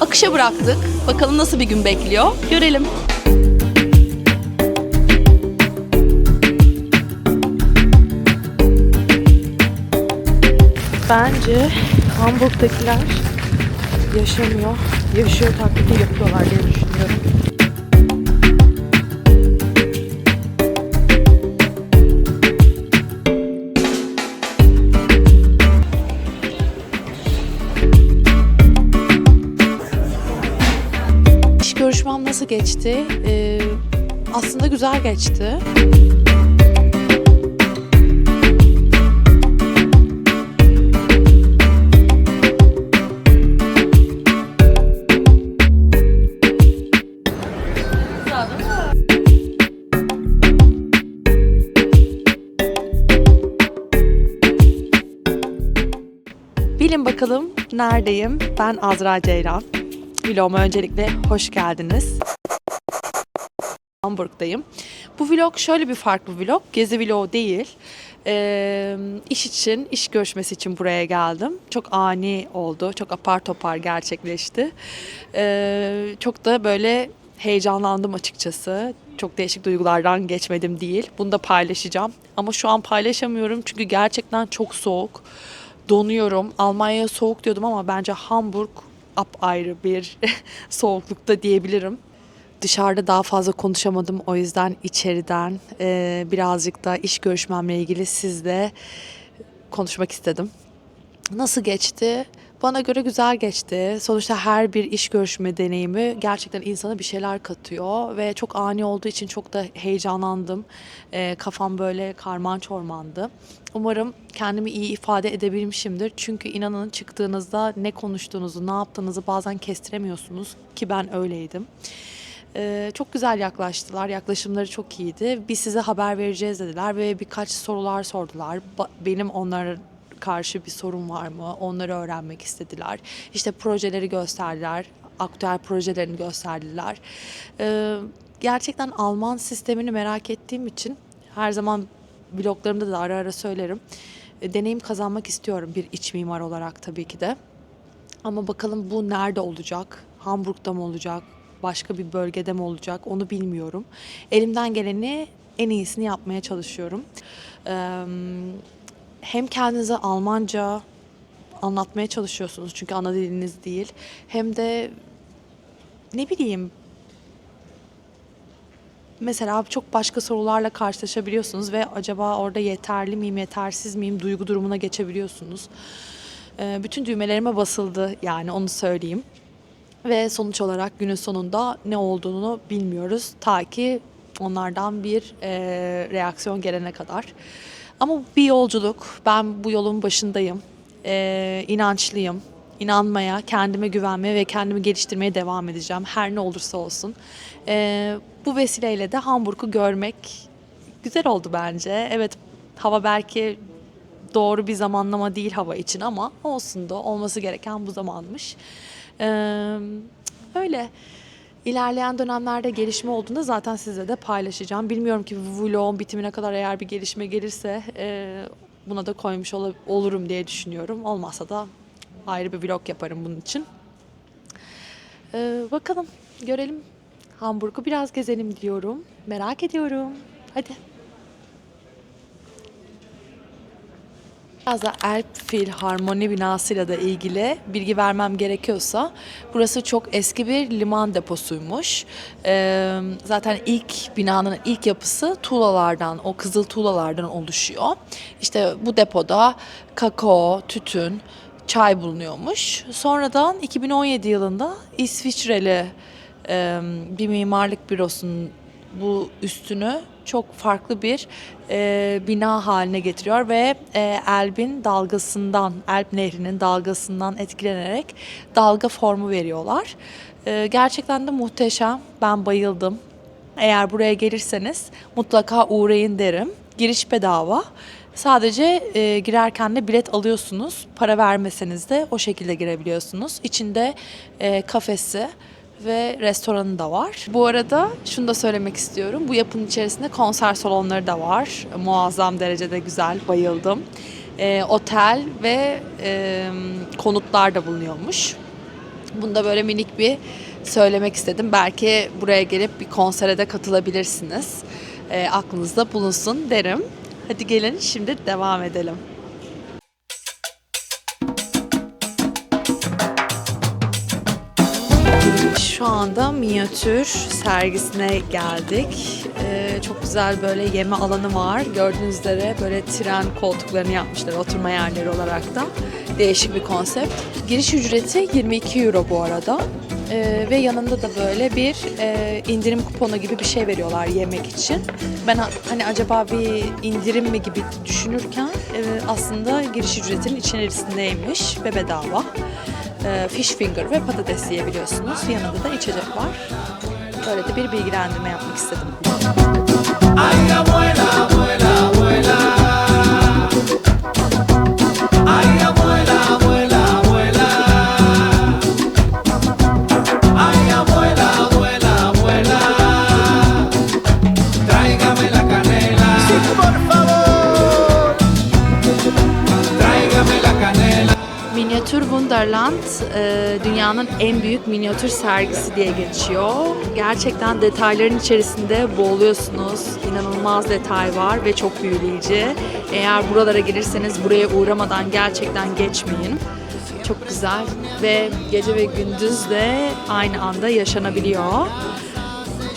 akışa bıraktık. Bakalım nasıl bir gün bekliyor. Görelim. Bence Hamburg'dakiler yaşamıyor, yaşıyor taklidi yapıyorlar diye düşünüyorum. İş görüşmem nasıl geçti? Aslında güzel geçti. Bilin bakalım neredeyim? Ben Azra Ceylan. Vloguma öncelikle hoş geldiniz. Hamburg'dayım. Bu vlog şöyle bir farklı vlog. Gezi vlogu değil. İş için, iş görüşmesi için buraya geldim. Çok ani oldu. Çok apar topar gerçekleşti. Çok da böyle heyecanlandım açıkçası. Çok değişik duygulardan geçmedim değil. Bunu da paylaşacağım. Ama şu an paylaşamıyorum çünkü gerçekten çok soğuk. Donuyorum. Almanya soğuk diyordum ama bence Hamburg apayrı bir soğuklukta diyebilirim. Dışarıda daha fazla konuşamadım. O yüzden içeriden birazcık da iş görüşmemle ilgili sizle konuşmak istedim. Nasıl geçti? Bana göre güzel geçti. Sonuçta her bir iş görüşme deneyimi gerçekten insana bir şeyler katıyor ve çok ani olduğu için çok da heyecanlandım. Kafam böyle karman çormandı. Umarım kendimi iyi ifade edebilmişimdir. Çünkü inanın çıktığınızda ne konuştuğunuzu, ne yaptığınızı bazen kestiremiyorsunuz ki ben öyleydim. Çok güzel yaklaştılar. Yaklaşımları çok iyiydi. Biz size haber vereceğiz dediler ve birkaç sorular sordular. Benim onlara karşı bir sorun var mı? Onları öğrenmek istediler. İşte projeleri gösterdiler. Aktüel projelerini gösterdiler. Gerçekten Alman sistemini merak ettiğim için her zaman bloglarımda da ara ara söylerim. Deneyim kazanmak istiyorum bir iç mimar olarak tabii ki de. Ama bakalım bu nerede olacak? Hamburg'da mı olacak? Başka bir bölgede mi olacak? Onu bilmiyorum. Elimden geleni en iyisini yapmaya çalışıyorum. Hem kendinize Almanca anlatmaya çalışıyorsunuz çünkü ana diliniz değil. Hem de ne bileyim mesela çok başka sorularla karşılaşabiliyorsunuz ve acaba orada yeterli miyim, yetersiz miyim duygu durumuna geçebiliyorsunuz. Bütün düğmelerime basıldı yani onu söyleyeyim. Ve sonuç olarak günün sonunda ne olduğunu bilmiyoruz. Ta ki onlardan bir reaksiyon gelene kadar. Ama bu bir yolculuk. Ben bu yolun başındayım. İnançlıyım. İnanmaya, kendime güvenmeye ve kendimi geliştirmeye devam edeceğim. Her ne olursa olsun. Bu vesileyle de Hamburg'u görmek güzel oldu bence. Evet, hava belki doğru bir zamanlama değil hava için ama olsun da olması gereken bu zamanmış. Öyle. İlerleyen dönemlerde gelişme olduğunda zaten sizle de paylaşacağım. Bilmiyorum ki bu vlogun bitimine kadar eğer bir gelişme gelirse buna da koymuş olurum diye düşünüyorum. Olmazsa da ayrı bir vlog yaparım bunun için. Bakalım, görelim. Hamburg'u biraz gezelim diyorum. Merak ediyorum. Hadi. Biraz da Elbphilharmonie binasıyla da ilgili bilgi vermem gerekiyorsa burası çok eski bir liman deposuymuş. Zaten binanın ilk yapısı tuğlalardan, o kızıl tuğlalardan oluşuyor. İşte bu depoda kakao, tütün, çay bulunuyormuş. Sonradan 2017 yılında İsviçreli bir mimarlık bürosunun bu üstünü çok farklı bir bina haline getiriyor ve Elb Nehri'nin dalgasından etkilenerek dalga formu veriyorlar. Gerçekten de muhteşem. Ben bayıldım. Eğer buraya gelirseniz mutlaka uğrayın derim. Giriş bedava. Sadece girerken de bilet alıyorsunuz. Para vermeseniz de o şekilde girebiliyorsunuz. İçinde kafesi ve restoranı da var. Bu arada şunu da söylemek istiyorum. Bu yapının içerisinde konser salonları da var. Muazzam derecede güzel, bayıldım. Otel ve konutlar da bulunuyormuş. Bunu da böyle minik bir söylemek istedim. Belki buraya gelip bir konsere de katılabilirsiniz. Aklınızda bulunsun derim. Hadi gelin şimdi devam edelim. Şu anda minyatür sergisine geldik. Çok güzel böyle yeme alanı var. Gördüğünüz üzere böyle tren koltuklarını yapmışlar oturma yerleri olarak da. Değişik bir konsept. Giriş ücreti 22 euro bu arada. Ve yanında da böyle bir indirim kuponu gibi bir şey veriyorlar yemek için. Ben hani acaba bir indirim mi gibi düşünürken aslında giriş ücretinin içerisindeymiş ve bedava. Fish finger ve patates yiyebiliyorsunuz. Yanında da içecek var. Böyle de bir bilgilendirme yapmak istedim. Ay abuela, abuela, abuela. Ay abuela, abuela, abuela. Ay abuela, abuela, abuela. Tráigame la canela. Sí, por favor. Tráigame la canela. Minyatür Wunderland dünyanın en büyük minyatür sergisi diye geçiyor. Gerçekten detayların içerisinde boğuluyorsunuz. İnanılmaz detay var ve çok büyüleyici. Eğer buralara gelirseniz buraya uğramadan gerçekten geçmeyin. Çok güzel ve gece ve gündüz de aynı anda yaşanabiliyor.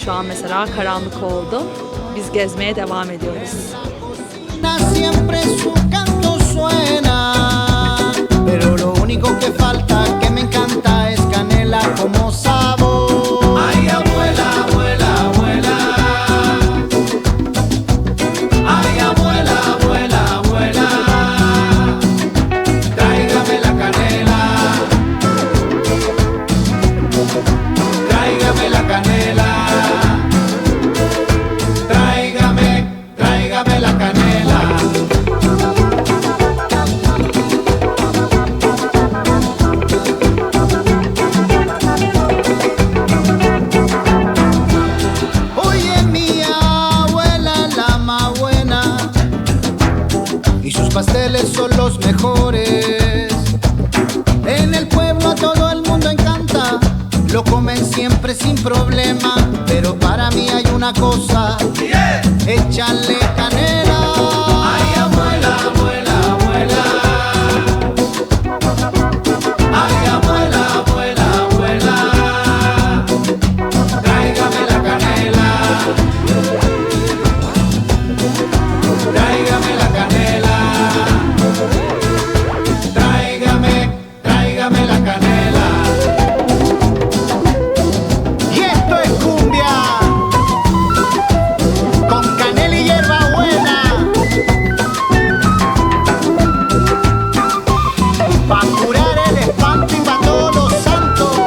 Şu an mesela karanlık oldu. Biz gezmeye devam ediyoruz. Pero lo único que falta, que me encanta, es canela como sabor. Ay, abuela, abuela, abuela. Ay, abuela, abuela, abuela. Tráigame la canela. Tráigame la canela. Tráigame la canela. Pasteles son los mejores. En el pueblo a todo el mundo encanta. Lo comen siempre sin problema. Pero para mí hay una cosa. Échale canela. Ay, abuela, abuela, abuela. Ay, abuela, abuela, abuela. Tráigame la canela. Tráigame la canela. Tráigame la canela. Y esto es cumbia con canela y hierbabuena. Pa' curar el espanto y pa' todos los santos.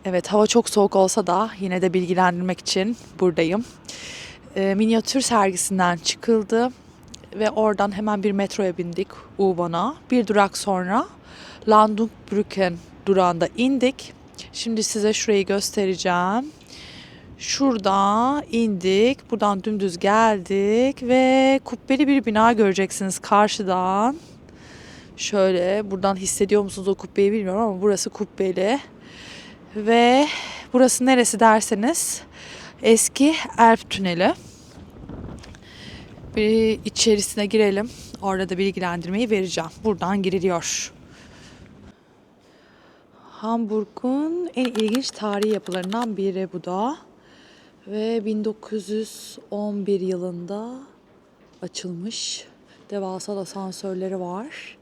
Evet, hava çok soğuk olsa da yine de bilgilendirmek için buradayım. Minyatür sergisinden çıkıldı ve oradan hemen bir metroya bindik U-Bahn'a. Bir durak sonra Landungsbrücken durağında indik. Şimdi size şurayı göstereceğim. Şurada indik, buradan dümdüz geldik ve kubbeli bir bina göreceksiniz karşıdan. Şöyle buradan hissediyor musunuz o kubbeyi bilmiyorum ama burası kubbeli. Ve burası neresi derseniz eski Elb Tüneli. Bir içerisine girelim. Orada da bilgilendirmeyi vereceğim. Buradan giriliyor. Hamburg'un en ilginç tarihi yapılarından biri bu da. Ve 1911 yılında açılmış. Devasa asansörleri var.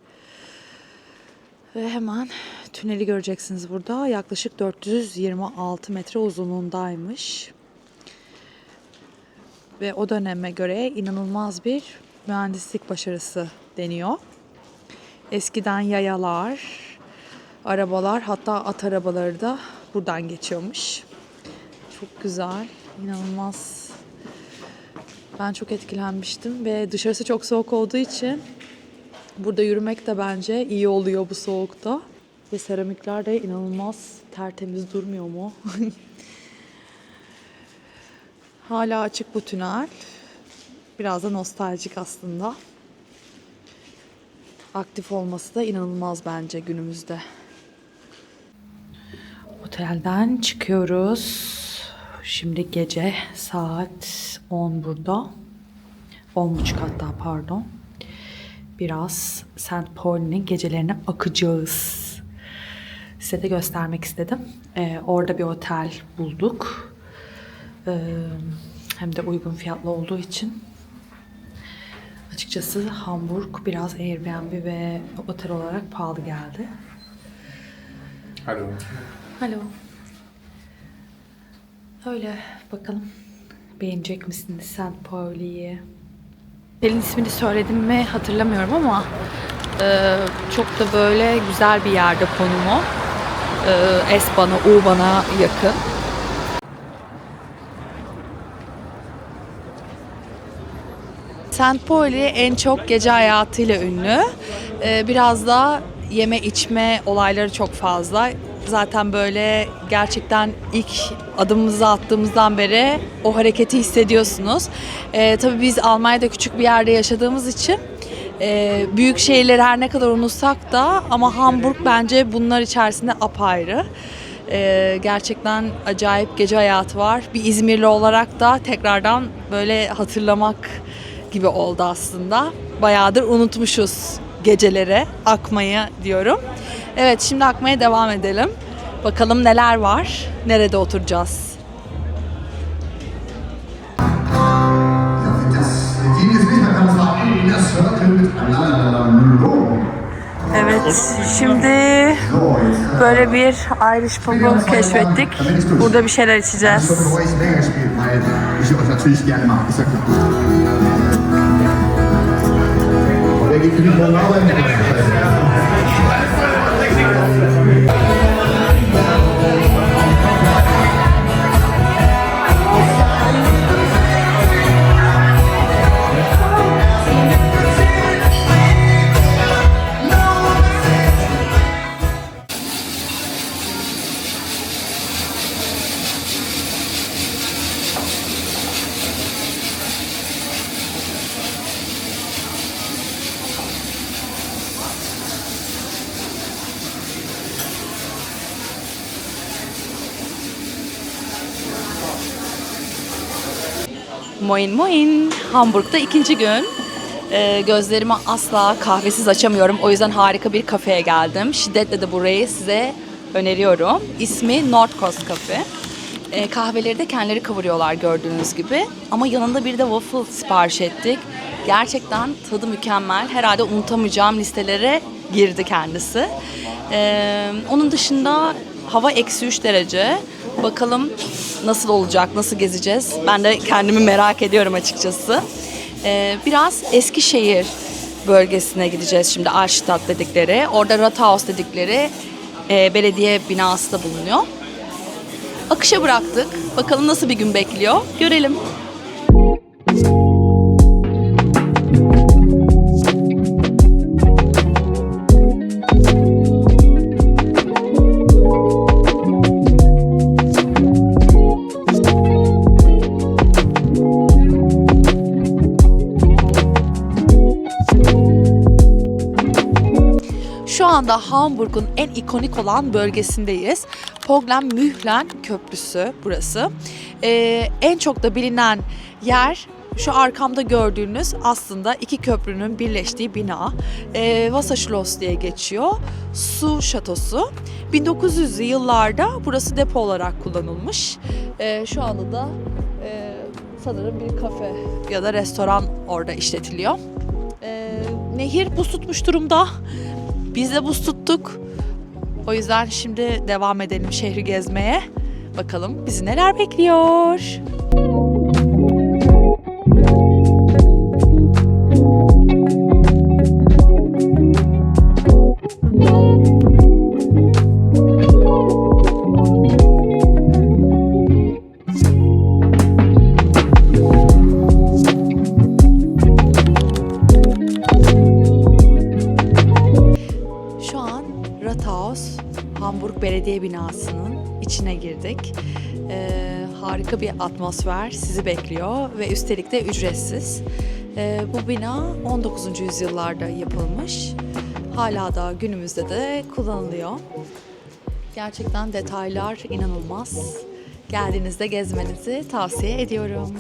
Ve hemen tüneli göreceksiniz burada. Yaklaşık 426 metre uzunluğundaymış. Ve o döneme göre inanılmaz bir mühendislik başarısı deniyor. Eskiden yayalar, arabalar, hatta at arabaları da buradan geçiyormuş. Çok güzel, inanılmaz. Ben çok etkilenmiştim ve dışarısı çok soğuk olduğu için burada yürümek de bence iyi oluyor bu soğukta. Ve seramikler de inanılmaz tertemiz durmuyor mu? Hala açık bu tünel. Biraz da nostaljik aslında. aktif olması da inanılmaz bence günümüzde. Otelden çıkıyoruz. Şimdi gece saat 10 burada. 10.30 hatta pardon. Biraz St. Pauline'in gecelerine akacağız. Size de göstermek istedim. Orada bir otel bulduk. Hem de uygun fiyatlı olduğu için. Açıkçası Hamburg biraz Airbnb ve otel olarak pahalı geldi. Hallo. Alo. Öyle bakalım. Beğenecek misiniz St. Pauli'yi? Otelin ismini söyledim mi hatırlamıyorum ama çok da böyle güzel bir yerde konumu. S-Bahn'a, U-Bahn'a yakın. St. Pauli en çok gece hayatıyla ünlü. Biraz da yeme içme olayları çok fazla. Zaten böyle gerçekten ilk adımımızı attığımızdan beri o hareketi hissediyorsunuz. Tabii biz Almanya'da küçük bir yerde yaşadığımız için büyük şehirleri her ne kadar unutsak da ama Hamburg bence bunlar içerisinde apayrı. Gerçekten acayip gece hayatı var. Bir İzmirli olarak da tekrardan böyle hatırlamak gibi oldu aslında. Bayağıdır unutmuşuz gecelere akmayı diyorum. Evet, şimdi akmaya devam edelim. Bakalım neler var, nerede oturacağız. Evet, şimdi böyle bir Irish pub'u keşfettik. Burada bir şeyler içeceğiz. Moin moin. Hamburg'da ikinci gün. Gözlerimi asla kahvesiz açamıyorum. O yüzden harika bir kafeye geldim. Şiddetle de burayı size öneriyorum. İsmi North Coast Cafe. Kahveleri de kendileri kavuruyorlar gördüğünüz gibi. Ama yanında bir de waffle sipariş ettik. Gerçekten tadı mükemmel. Herhalde unutamayacağım listelere girdi kendisi. Onun dışında hava -3 derece. Bakalım nasıl olacak, nasıl gezeceğiz? Ben de kendimi merak ediyorum açıkçası. Biraz Eskişehir bölgesine gideceğiz şimdi. Altstadt dedikleri. Orada Rathaus dedikleri belediye binası da bulunuyor. Akışa bıraktık. Bakalım nasıl bir gün bekliyor. Görelim. Şu anda Hamburg'un en ikonik olan bölgesindeyiz. Poglern-Mühlen Köprüsü burası. En çok da bilinen yer şu arkamda gördüğünüz aslında iki köprünün birleştiği bina. Wasserschloss diye geçiyor. Su şatosu. 1900'lü yıllarda burası depo olarak kullanılmış. Şu anda da sanırım bir kafe ya da restoran orada işletiliyor. Nehir buz tutmuş durumda. Biz de buz tuttuk. O yüzden şimdi devam edelim şehri gezmeye. Bakalım bizi neler bekliyor. Hamburg Belediye Binası'nın içine girdik. Harika bir atmosfer sizi bekliyor ve üstelik de ücretsiz. Bu bina 19. yüzyıllarda yapılmış. Hala da günümüzde de kullanılıyor. Gerçekten detaylar inanılmaz. Geldiğinizde gezmenizi tavsiye ediyorum.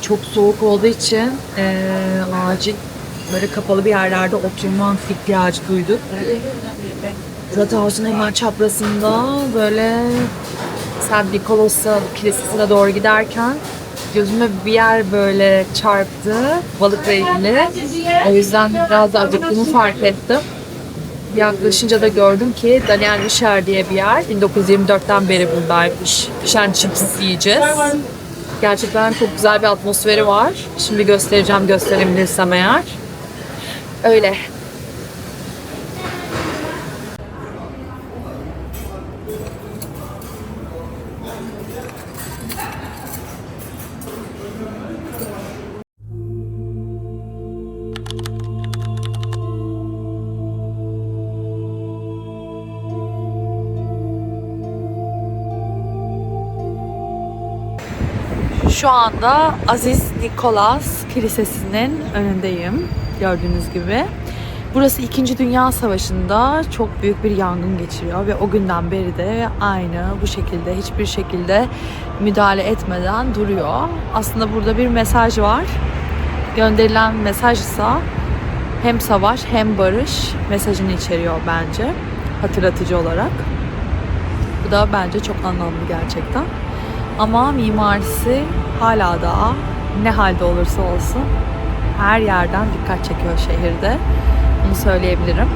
Çok soğuk olduğu için acil böyle kapalı bir yerlerde oturma ihtiyacı duyduk. Rathaus'un hemen çaprazında böyle St. Nikolaus'un kilisesine doğru giderken gözüme bir yer böyle çarptı balıkla ilgili. O yüzden biraz da acıktığımı fark ettim. Yaklaşınca da gördüm ki Daniel Michel diye bir yer 1924'ten beri buradaymış. Fish and chips yiyeceğiz. Gerçekten çok güzel bir atmosferi var. Şimdi göstereceğim, gösterebilirsem eğer. Öyle. Şu anda Aziz Nikolas Kilisesi'nin önündeyim. Gördüğünüz gibi. Burası 2. Dünya Savaşı'nda çok büyük bir yangın geçiriyor ve o günden beri de aynı bu şekilde hiçbir şekilde müdahale etmeden duruyor. Aslında burada bir mesaj var. Gönderilen mesaj ise hem savaş hem barış mesajını içeriyor bence. Hatırlatıcı olarak. Bu da bence çok anlamlı gerçekten. Ama mimarisi hala da ne halde olursa olsun her yerden dikkat çekiyor şehirde. Bunu söyleyebilirim.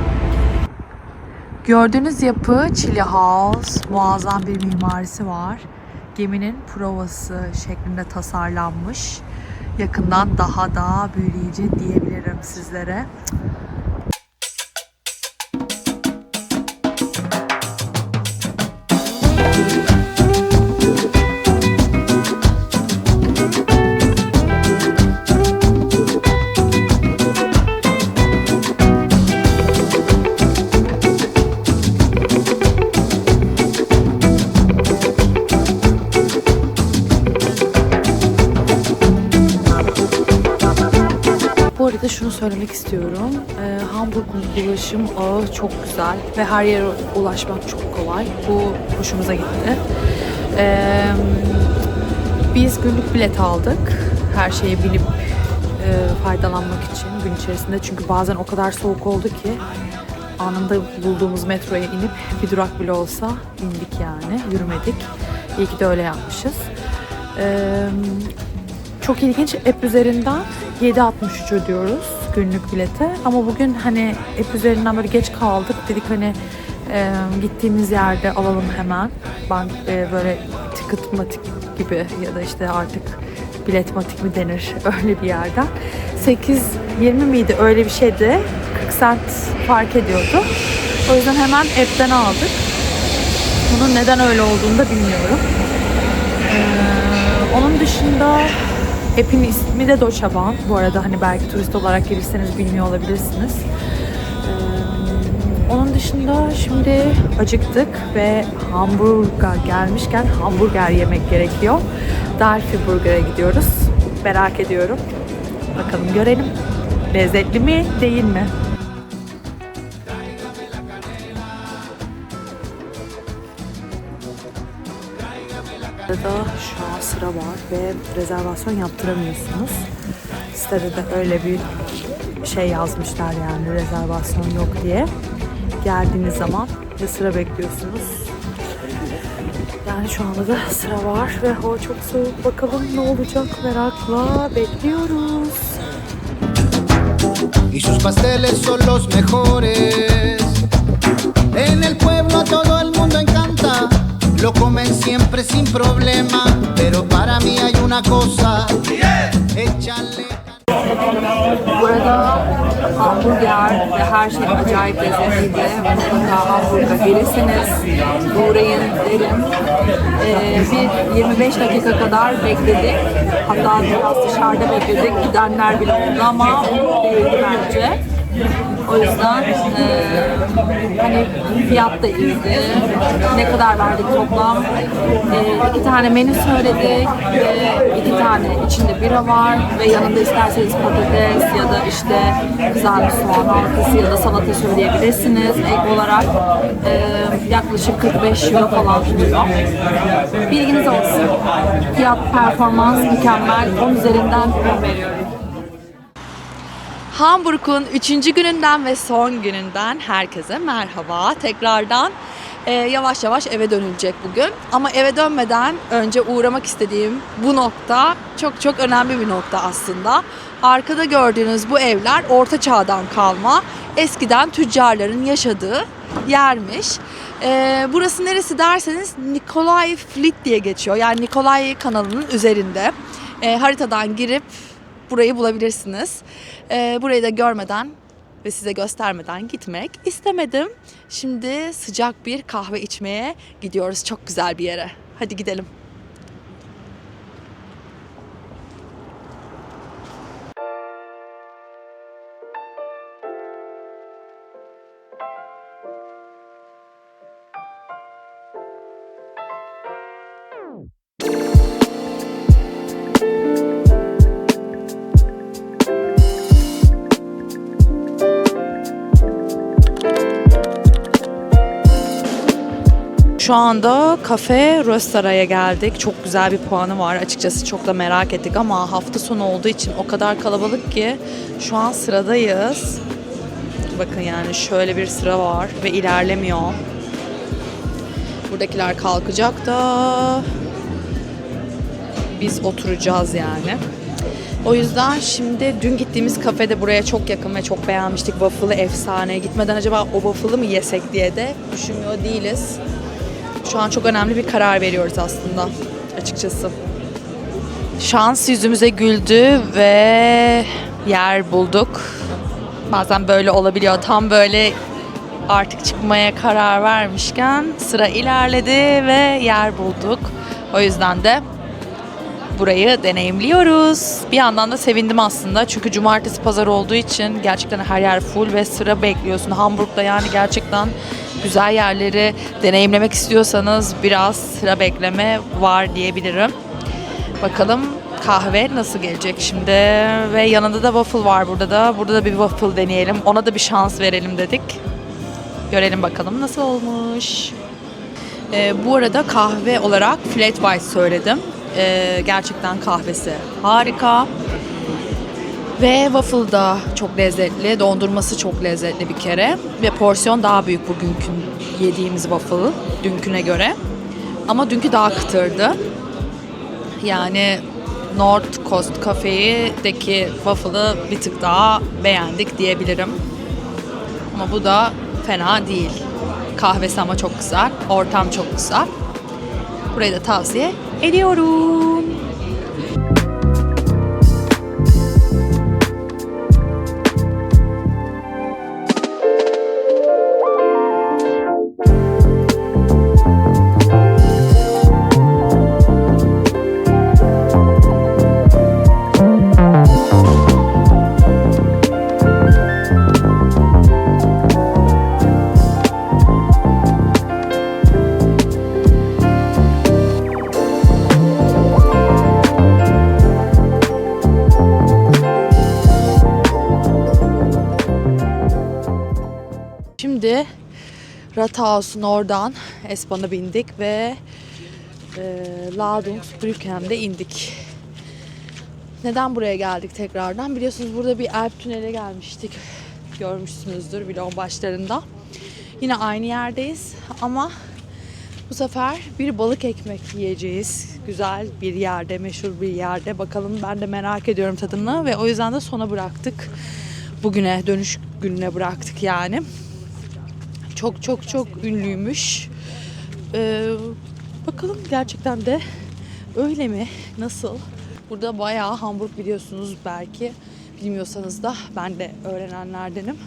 Gördüğünüz yapı Chili House. Muazzam bir mimarisi var. Geminin provası şeklinde tasarlanmış. Yakından daha da büyüleyici diyebilirim sizlere. Bu arada şunu söylemek istiyorum. Hamburg'un ulaşım ağı çok güzel ve her yere ulaşmak çok kolay. Bu hoşumuza gitti. Biz günlük bilet aldık. Her şeye binip faydalanmak için gün içerisinde. Çünkü bazen o kadar soğuk oldu ki anında bulduğumuz metroya inip bir durak bile olsa indik yani. Yürümedik. İyi ki de öyle yapmışız. Çok ilginç. App üzerinden 7.63 ödüyoruz günlük bilete. Ama bugün hani app üzerinden böyle geç kaldık. Dedik hani gittiğimiz yerde alalım hemen. Bank böyle ticketmatik gibi ya da işte artık biletmatik mi denir öyle bir yerden. 8.20 miydi öyle bir şeydi. 40 cent fark ediyordu. O yüzden hemen app'ten aldık. Bunun neden öyle olduğunu da bilmiyorum. Onun dışında app'in ismi de Deutsche Bahn. Bu arada hani belki turist olarak gelirseniz bilmiyor olabilirsiniz. Onun dışında şimdi acıktık ve Hamburg'a gelmişken hamburger yemek gerekiyor. Delphi Burger'e gidiyoruz. Merak ediyorum. Bakalım görelim. Lezzetli mi değil mi? Burada şu an sıra var ve rezervasyon yaptıramıyorsunuz. Sitede de öyle bir şey yazmışlar yani rezervasyon yok diye. Geldiğiniz zaman ve sıra bekliyorsunuz. Yani şu anda da sıra var ve hava çok soğuk. Bakalım ne olacak merakla bekliyoruz. Y sus pasteles son los mejores. En el pueblo a todo el mundo encanta. Lo comen siempre sin problema. Pero para mí hay una cosa. Échale. Burada hamburger ve her şey acayip lezzetliydi. Mutlaka Hamburg'a gelirseniz uğrayın derim. Bir 25 dakika kadar bekledik. Hatta biraz dışarıda bekledik. Gidenler bile oldu ama değildi bence. O yüzden hani fiyat da iyiydi. Ne kadar verdik toplam? 2 tane menü söyledik ve 2 tane içinde bira var ve yanında isterseniz patates ya da işte kızarmış soğan halkası ya da salata söyleyebilirsiniz. Ek olarak yaklaşık 45 euro falan tutuyor. Bilginiz olsun. Fiyat performans mükemmel. 10 üzerinden 10 veriyorum. Hamburg'un 3. gününden ve son gününden herkese merhaba. Tekrardan yavaş yavaş eve dönülecek bugün. Ama eve dönmeden önce uğramak istediğim bu nokta çok önemli bir nokta aslında. Arkada gördüğünüz bu evler Orta Çağ'dan kalma, eskiden tüccarların yaşadığı yermiş. Burası neresi derseniz Nikolay Flit diye geçiyor. Yani Nikolay kanalının üzerinde. Haritadan girip burayı bulabilirsiniz. Burayı da görmeden ve size göstermeden gitmek istemedim. Şimdi sıcak bir kahve içmeye gidiyoruz çok güzel bir yere. Hadi gidelim. Şu anda Cafe Röstera'ya geldik. Çok güzel bir puanı var. Açıkçası çok da merak ettik ama hafta sonu olduğu için o kadar kalabalık ki şu an sıradayız. Bakın yani şöyle bir sıra var ve ilerlemiyor. Buradakiler kalkacak da biz oturacağız yani. O yüzden şimdi dün gittiğimiz kafede buraya çok yakın ve çok beğenmiştik. Waffle'ı efsane. Gitmeden acaba o waffle'ı mı yesek diye de düşünmüyor değiliz. Şu an çok önemli bir karar veriyoruz aslında açıkçası. Şans yüzümüze güldü ve yer bulduk. Bazen böyle olabiliyor. Tam böyle artık çıkmaya karar vermişken sıra ilerledi ve yer bulduk. O yüzden de burayı deneyimliyoruz. Bir yandan da sevindim aslında. Çünkü cumartesi pazar olduğu için gerçekten her yer full ve sıra bekliyorsun. Hamburg'da yani gerçekten güzel yerleri deneyimlemek istiyorsanız biraz sıra bekleme var diyebilirim. Bakalım kahve nasıl gelecek şimdi. Ve yanında da waffle var burada da. Burada da bir waffle deneyelim. Ona da bir şans verelim dedik. Görelim bakalım nasıl olmuş. Bu arada kahve olarak flat white söyledim. Gerçekten kahvesi harika. Ve waffle da çok lezzetli. Dondurması çok lezzetli bir kere. Ve porsiyon daha büyük bugünkü yediğimiz waffle dünküne göre. Ama dünkü daha kıtırdı. Yani North Coast Cafe'deki waffle'ı bir tık daha beğendik diyebilirim. Ama bu da fena değil. Kahvesi ama çok güzel. Ortam çok güzel. Burayı da tavsiye ediyorum. Şimdi Rathaus'un oradan S-Bahn'a bindik ve Ladungsbrücken'de indik. Neden buraya geldik tekrardan? Biliyorsunuz burada bir Alp tünele gelmiştik. Görmüşsünüzdür vlogun başlarında. Yine aynı yerdeyiz ama bu sefer bir balık ekmek yiyeceğiz. Güzel bir yerde, meşhur bir yerde. Bakalım, ben de merak ediyorum tadını ve o yüzden de sona bıraktık. Bugüne, dönüş gününe bıraktık yani. Çok ünlüymüş. Bakalım gerçekten de öyle mi? Nasıl? Burada bayağı Hamburg biliyorsunuz belki. Bilmiyorsanız da ben de öğrenenlerdenim.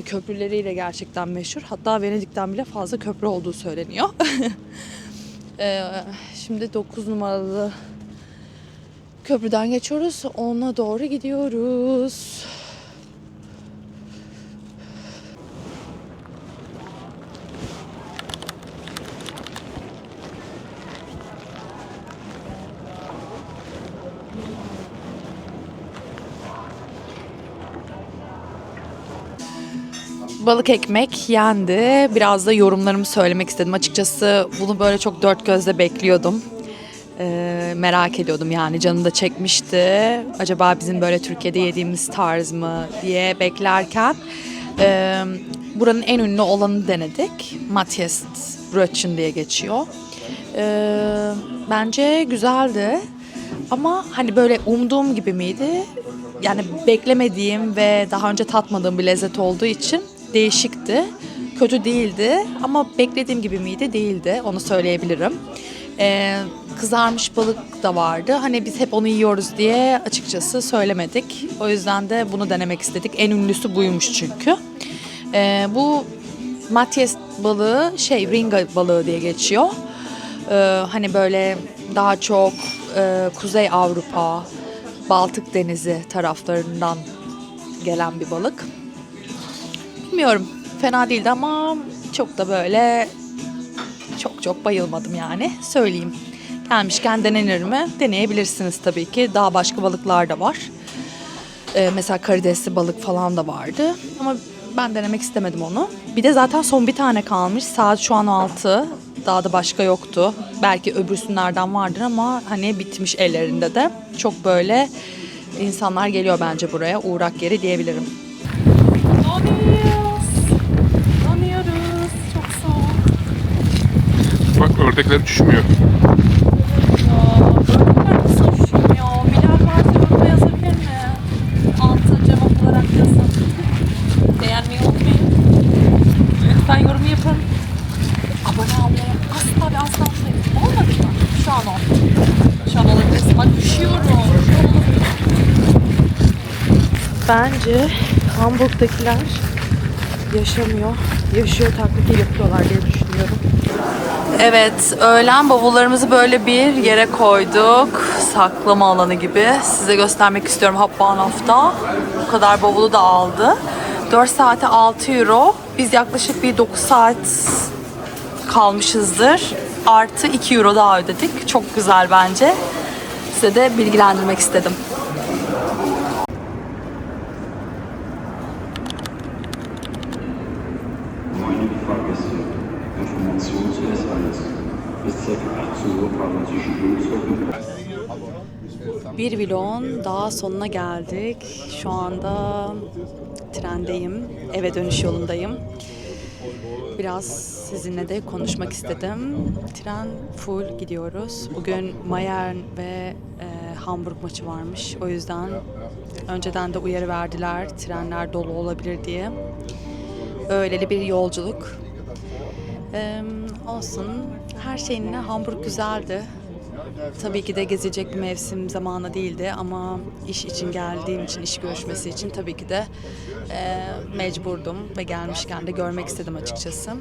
Köprüleriyle gerçekten meşhur. Hatta Venedik'ten bile fazla köprü olduğu söyleniyor. Şimdi 9 numaralı köprüden geçiyoruz. Ona doğru gidiyoruz. Balık ekmek yendi. Biraz da yorumlarımı söylemek istedim. Açıkçası bunu böyle çok dört gözle bekliyordum. Merak ediyordum yani, canım da çekmişti. Acaba bizim böyle Türkiye'de yediğimiz tarz mı diye beklerken buranın en ünlü olanı denedik. Matjes Brötchen diye geçiyor. Bence güzeldi. Ama hani böyle umduğum gibi miydi? Yani beklemediğim ve daha önce tatmadığım bir lezzet olduğu için değişikti. Kötü değildi ama beklediğim gibi miydi? Değildi. Onu söyleyebilirim. Kızarmış balık da vardı. Hani biz hep onu yiyoruz diye açıkçası söylemedik. O yüzden de bunu denemek istedik. En ünlüsü buymuş çünkü. Bu Matjes balığı ringa balığı diye geçiyor. Hani böyle daha çok Kuzey Avrupa, Baltık Denizi taraflarından gelen bir balık. Bilmiyorum, fena değildi ama çok da böyle çok bayılmadım yani, söyleyeyim. Gelmişken denenir mi? Deneyebilirsiniz tabii ki. Daha başka balıklar da var. Mesela karidesli balık falan da vardı. Ama ben denemek istemedim onu. Bir de zaten son bir tane kalmış. Saat şu an 6. Daha da başka yoktu. Belki öbürsünlerden vardır ama hani bitmiş ellerinde de. Çok böyle insanlar geliyor bence buraya. Uğrak yeri diyebilirim. Donuyoruz. Çok soğuk. Bak ördekler düşmüyor. Ördekler nasıl üşümüyor? Bilen varsa yoruma yazabilir mi? Altı cevap olarak yazın. Beğenmeyi unutmayın. Lütfen yorum yapın. Abone olmayı asla ve asla unutmayın. Olmadı mı? Şu an oldu. Şu an olabilirsin. Bak üşüyorum. Bence Hamburg'dakiler yaşamıyor. Yaşıyor taklidi yapıyorlar diye düşünüyorum. Evet, öğlen bavullarımızı böyle bir yere koyduk. Saklama alanı gibi. Size göstermek istiyorum Hauptbahnhof'ta. Bu kadar bavulu da aldı. 4 saate 6 euro. Biz yaklaşık bir 9 saat kalmışızdır. Artı 2 euro daha ödedik. Çok güzel bence. Size de bilgilendirmek istedim. Meine Fahrgäste, Information zu S1. Bis ca. 18 Uhr fahren zwischen Würzburg und Bir vlogun daha sonuna geldik. Şu anda trendeyim. Eve dönüş yolundayım. Biraz sizinle de konuşmak istedim. Tren full gidiyoruz. Bugün Bayern ve Hamburg maçı varmış. O yüzden önceden de uyarı verdiler. Trenler dolu olabilir diye. Öyleli bir yolculuk. Olsun. Her şeyinle Hamburg güzeldi. Tabii ki de gezecek bir mevsim zamanı değildi ama iş için geldiğim için, iş görüşmesi için tabii ki de mecburdum ve gelmişken de görmek istedim açıkçası.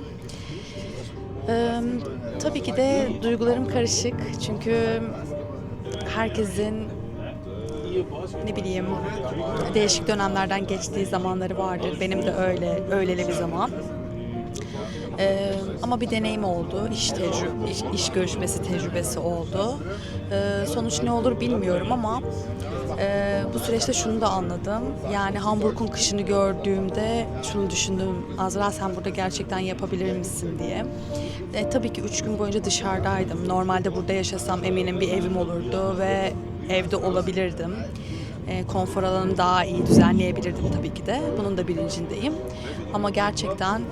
Tabii ki de duygularım karışık çünkü herkesin ne bileyim değişik dönemlerden geçtiği zamanları vardır. Benim de öyleli bir zaman. Ama bir deneyim oldu, iş görüşmesi tecrübesi oldu. Sonuç ne olur bilmiyorum ama bu süreçte şunu da anladım. Yani Hamburg'un kışını gördüğümde şunu düşündüm. Azra, sen burada gerçekten yapabilir misin diye. Tabii ki 3 gün boyunca dışarıdaydım. Normalde burada yaşasam eminim bir evim olurdu ve evde olabilirdim. Konfor alanımı daha iyi düzenleyebilirdim tabii ki de. Bunun da bilincindeyim. Ama gerçekten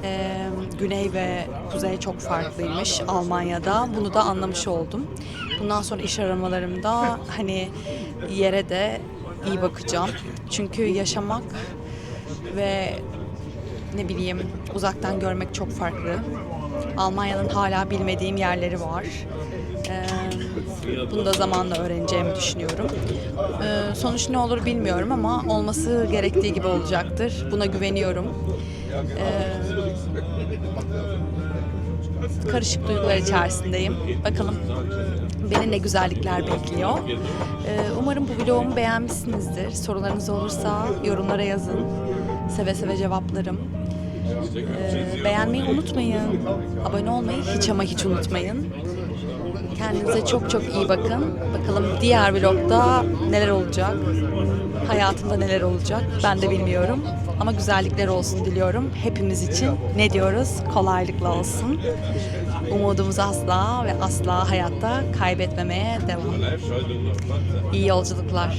güney ve kuzey çok farklıymış Almanya'da. Bunu da anlamış oldum. Bundan sonra iş aramalarımda hani yere de iyi bakacağım. Çünkü yaşamak ve ne bileyim uzaktan görmek çok farklı. Almanya'nın hala bilmediğim yerleri var. Bunu da zamanla öğreneceğimi düşünüyorum. Sonuç ne olur bilmiyorum ama olması gerektiği gibi olacaktır. Buna güveniyorum. Karışık duygular içerisindeyim. Bakalım beni ne güzellikler bekliyor. Umarım bu vlogumu beğenmişsinizdir. Sorularınız olursa yorumlara yazın. Seve seve cevaplarım. Beğenmeyi unutmayın. Abone olmayı hiç ama hiç unutmayın. Kendinize çok çok iyi bakın. Bakalım diğer vlogda neler olacak? Hayatımda neler olacak? Ben de bilmiyorum. Ama güzellikler olsun diliyorum. Hepimiz için ne diyoruz? Kolaylıkla olsun. Umudumuzu asla ve asla hayatta kaybetmemeye devam. İyi yolculuklar.